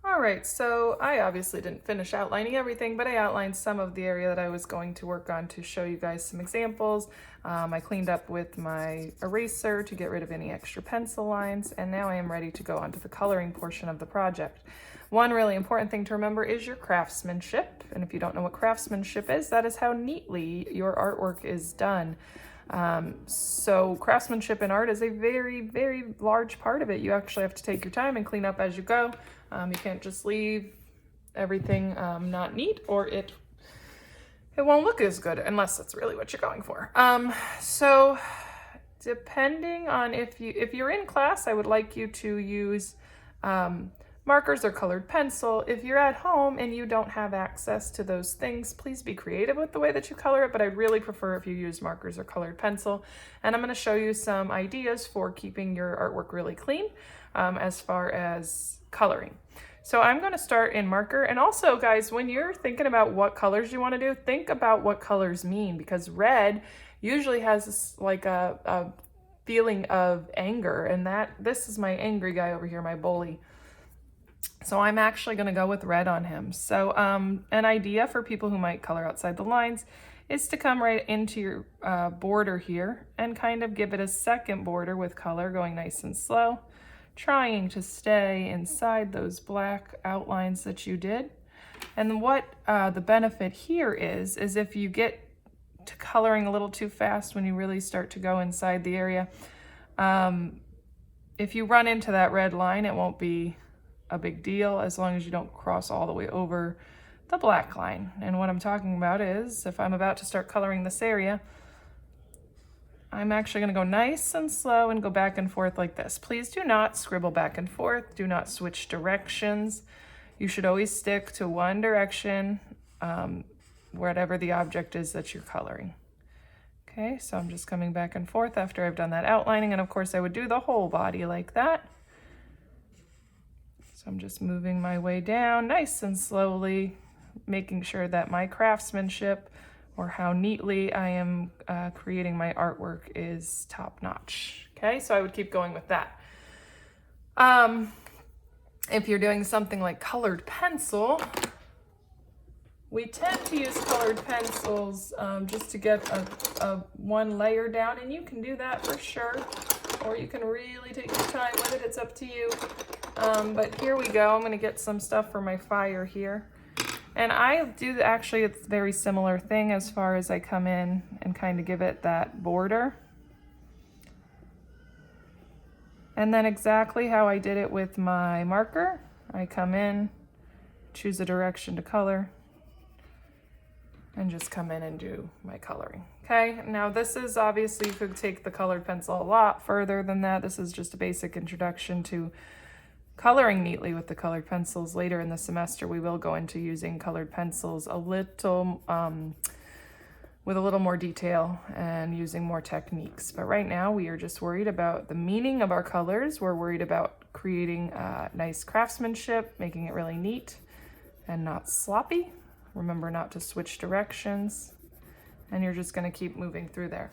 All right, so I obviously didn't finish outlining everything, but I outlined some of the area that I was going to work on to show you guys some examples. I cleaned up with my eraser to get rid of any extra pencil lines, and now I am ready to go on to the coloring portion of the project. One really important thing to remember is your craftsmanship, and if you don't know what craftsmanship is, that is how neatly your artwork is done. So craftsmanship in art is a very, very large part of it. You actually have to take your time and clean up as you go. You can't just leave everything not neat, or it won't look as good unless that's really what you're going for. So depending on if you're in class, I would like you to use markers or colored pencil. If you're at home and you don't have access to those things, please be creative with the way that you color it, but I really prefer if you use markers or colored pencil. And I'm going to show you some ideas for keeping your artwork really clean as far as coloring. So I'm going to start in marker. And also, guys, when you're thinking about what colors you want to do, think about what colors mean, because red usually has this, like a feeling of anger, and this is my angry guy over here, my bully. So I'm actually going to go with red on him. So an idea for people who might color outside the lines is to come right into your border here and kind of give it a second border with color, going nice and slow, trying to stay inside those black outlines that you did. And what the benefit here is if you get to coloring a little too fast when you really start to go inside the area, if you run into that red line, it won't be a big deal as long as you don't cross all the way over the black line. And what I'm talking about is if I'm about to start coloring this area, I'm actually going to go nice and slow and go back and forth like this. Please do not scribble back and forth. Do not switch directions. You should always stick to one direction, whatever the object is that you're coloring. Okay, so I'm just coming back and forth after I've done that outlining, and of course I would do the whole body like that. So I'm just moving my way down nice and slowly, making sure that my craftsmanship, or how neatly I am creating my artwork, is top notch. Okay, so I would keep going with that. If you're doing something like colored pencil, we tend to use colored pencils just to get a one layer down, and you can do that for sure, or you can really take your time with it. It's up to you. But here we go. I'm going to get some stuff for my fire here. And I do actually, it's a very similar thing as far as I come in and kind of give it that border. And then exactly how I did it with my marker, I come in, choose a direction to color, and just come in and do my coloring. Okay, now this is obviously, you could take the colored pencil a lot further than that. This is just a basic introduction to coloring neatly with the colored pencils. Later in the semester, we will go into using colored pencils a little, with a little more detail and using more techniques. But right now, we are just worried about the meaning of our colors. We're worried about creating nice craftsmanship, making it really neat and not sloppy. Remember not to switch directions, and you're just going to keep moving through there.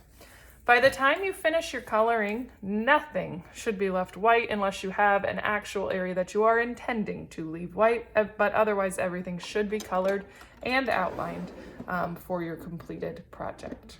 By the time you finish your coloring, nothing should be left white unless you have an actual area that you are intending to leave white, but otherwise everything should be colored and outlined for your completed project.